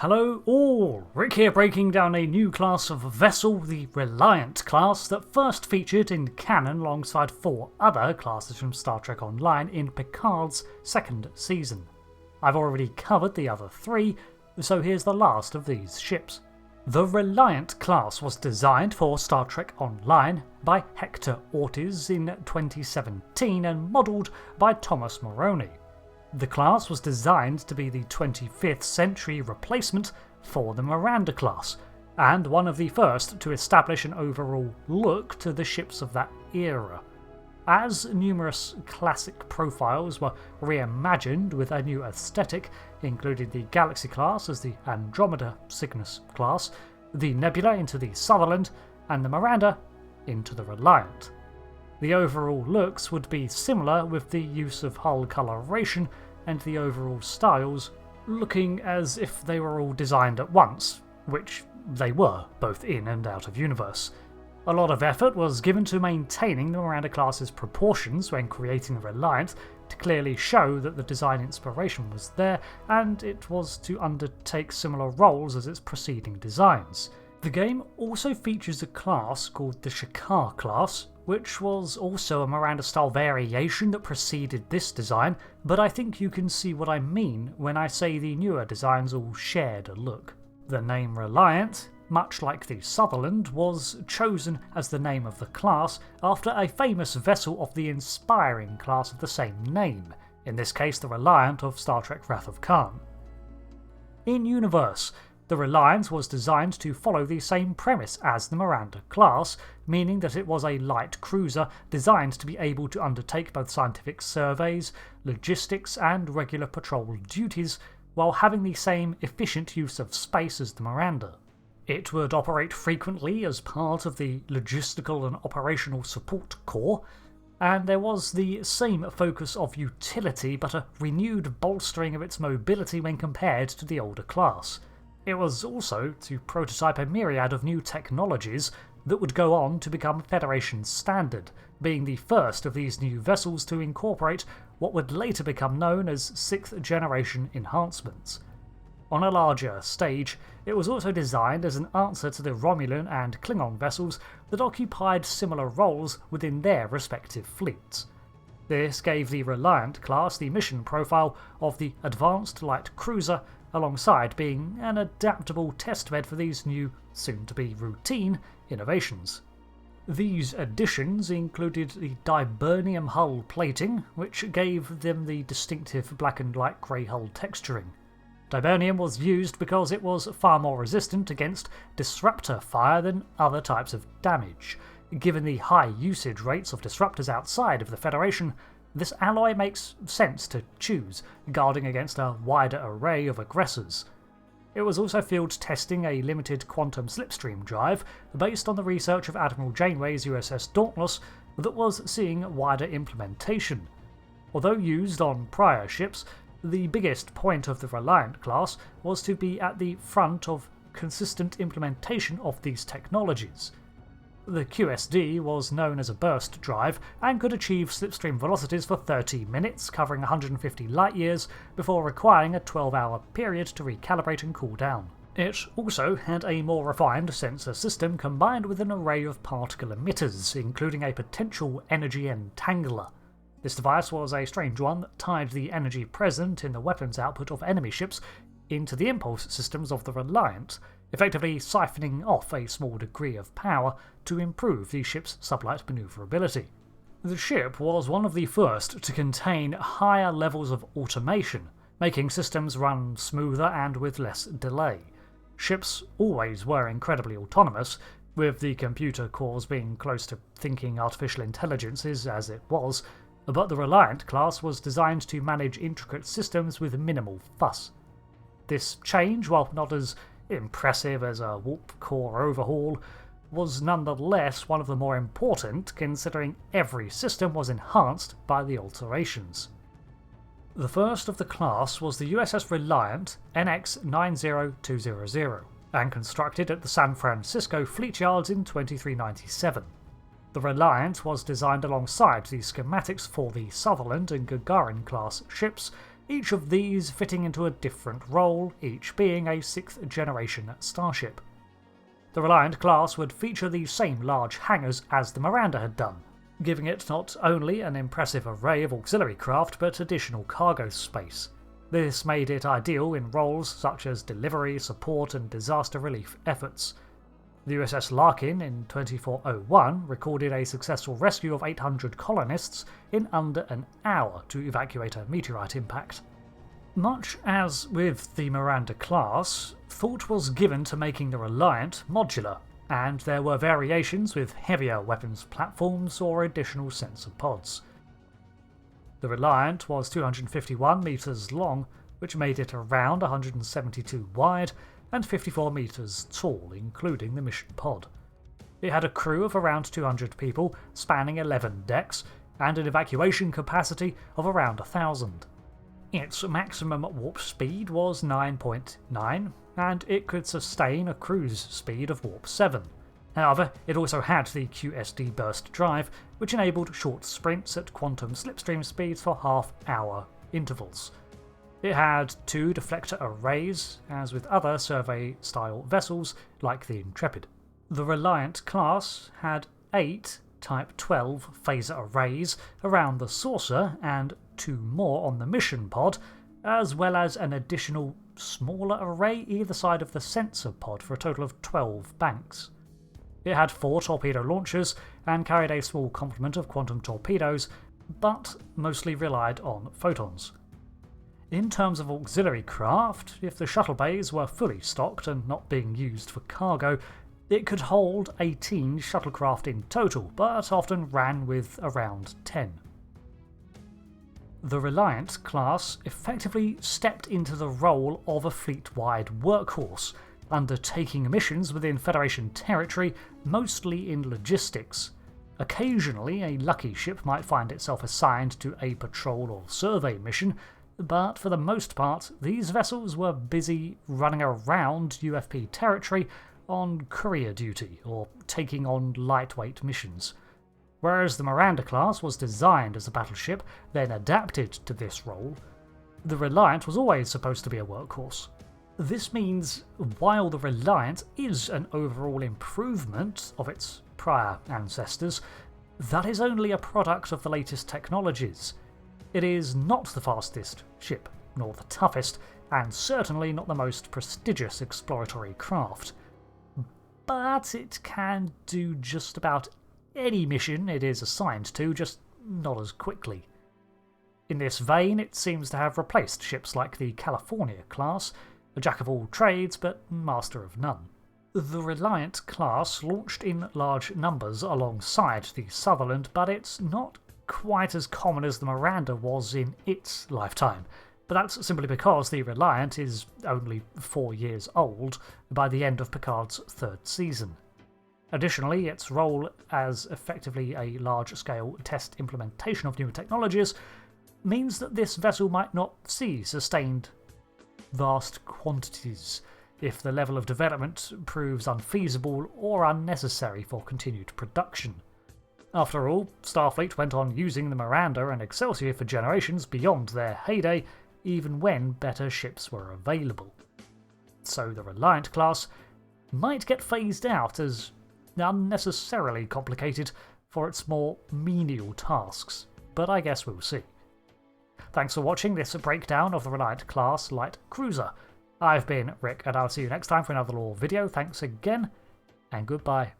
Hello all! Rick here breaking down a new class of vessel, the Reliant class, that first featured in canon alongside 4 other classes from Star Trek Online in Picard's second season. I've already covered the other 3, so here's the last of these ships. The Reliant class was designed for Star Trek Online by Hector Ortiz in 2017 and modelled by Thomas Moroni. The class was designed to be the 25th century replacement for the Miranda class, and one of the first to establish an overall look to the ships of that era. As numerous classic profiles were reimagined with a new aesthetic, including the Galaxy class as the Andromeda Cygnus class, the Nebula into the Sutherland, and the Miranda into the Reliant. The overall looks would be similar with the use of hull coloration and the overall styles looking as if they were all designed at once, which they were, both in and out of universe. A lot of effort was given to maintaining the Miranda class's proportions when creating the Reliant to clearly show that the design inspiration was there and it was to undertake similar roles as its preceding designs. The game also features a class called the Shakar class, which was also a Miranda-style variation that preceded this design, but I think you can see what I mean when I say the newer designs all shared a look. The name Reliant, much like the Sutherland, was chosen as the name of the class after a famous vessel of the inspiring class of the same name, in this case the Reliant of Star Trek Wrath of Khan. In universe, the Reliant was designed to follow the same premise as the Miranda class, meaning that it was a light cruiser designed to be able to undertake both scientific surveys, logistics and regular patrol duties, while having the same efficient use of space as the Miranda. It would operate frequently as part of the Logistical and Operational Support Corps, and there was the same focus of utility but a renewed bolstering of its mobility when compared to the older class. It was also to prototype a myriad of new technologies that would go on to become Federation standard, being the first of these new vessels to incorporate what would later become known as 6th generation enhancements. On a larger stage, it was also designed as an answer to the Romulan and Klingon vessels that occupied similar roles within their respective fleets. This gave the Reliant class the mission profile of the Advanced Light Cruiser, alongside being an adaptable testbed for these new, soon-to-be routine, innovations. These additions included the Dibernium hull plating, which gave them the distinctive black and light grey hull texturing. Dibernium was used because it was far more resistant against disruptor fire than other types of damage. Given the high usage rates of disruptors outside of the Federation, this alloy makes sense to choose, guarding against a wider array of aggressors. It was also field testing a limited quantum slipstream drive based on the research of Admiral Janeway's USS Dauntless that was seeing wider implementation. Although used on prior ships, the biggest point of the Reliant class was to be at the front of consistent implementation of these technologies. The QSD was known as a burst drive and could achieve slipstream velocities for 30 minutes, covering 150 light years, before requiring a 12-hour period to recalibrate and cool down. It also had a more refined sensor system combined with an array of particle emitters, including a potential energy entangler. This device was a strange one that tied the energy present in the weapons output of enemy ships into the impulse systems of the Reliant, effectively siphoning off a small degree of power to improve the ship's sublight maneuverability. The ship was one of the first to contain higher levels of automation, making systems run smoother and with less delay. Ships always were incredibly autonomous, with the computer cores being close to thinking artificial intelligences as it was, but the Reliant class was designed to manage intricate systems with minimal fuss. This change, while not as impressive as a warp core overhaul, was nonetheless one of the more important, considering every system was enhanced by the alterations. The first of the class was the USS Reliant NX-90200, and constructed at the San Francisco Fleet Yards in 2397. The Reliant was designed alongside the schematics for the Sutherland and Gagarin class ships, each of these fitting into a different role, each being a 6th generation starship. The Reliant class would feature the same large hangars as the Miranda had done, giving it not only an impressive array of auxiliary craft but additional cargo space. This made it ideal in roles such as delivery, support and disaster relief efforts. The USS Larkin in 2401 recorded a successful rescue of 800 colonists in under an hour to evacuate a meteorite impact. Much as with the Miranda class, thought was given to making the Reliant modular, and there were variations with heavier weapons platforms or additional sensor pods. The Reliant was 251 metres long, which made it around 172 wide and 54 metres tall, including the mission pod. It had a crew of around 200 people, spanning 11 decks, and an evacuation capacity of around 1,000. Its maximum warp speed was 9.9, and it could sustain a cruise speed of warp 7. However, it also had the QSD burst drive, which enabled short sprints at quantum slipstream speeds for half-hour intervals. It had 2 deflector arrays, as with other survey-style vessels like the Intrepid. The Reliant class had 8 Type 12 phaser arrays around the saucer and 2 more on the mission pod, as well as an additional smaller array either side of the sensor pod for a total of 12 banks. It had 4 torpedo launchers and carried a small complement of quantum torpedoes, but mostly relied on photons. In terms of auxiliary craft, if the shuttle bays were fully stocked and not being used for cargo, it could hold 18 shuttlecraft in total, but often ran with around 10. The Reliant class effectively stepped into the role of a fleet-wide workhorse, undertaking missions within Federation territory, mostly in logistics. Occasionally, a lucky ship might find itself assigned to a patrol or survey mission, but for the most part, these vessels were busy running around UFP territory on courier duty or taking on lightweight missions. Whereas the Miranda class was designed as a battleship, then adapted to this role, the Reliant was always supposed to be a workhorse. This means, while the Reliant is an overall improvement of its prior ancestors, that is only a product of the latest technologies. It is not the fastest ship, nor the toughest, and certainly not the most prestigious exploratory craft. But it can do just about any mission it is assigned to, just not as quickly. In this vein, it seems to have replaced ships like the California class, a jack of all trades but master of none. The Reliant class launched in large numbers alongside the Sutherland, but it's not quite as common as the Miranda was in its lifetime. But that's simply because the Reliant is only 4 years old by the end of Picard's 3rd season. Additionally, its role as effectively a large-scale test implementation of new technologies means that this vessel might not see sustained vast quantities if the level of development proves unfeasible or unnecessary for continued production. After all, Starfleet went on using the Miranda and Excelsior for generations beyond their heyday, even when better ships were available. So the Reliant class might get phased out as unnecessarily complicated for its more menial tasks, but I guess we'll see. Thanks for watching this breakdown of the Reliant class light cruiser. I've been Rick, and I'll see you next time for another lore video. Thanks again, and goodbye.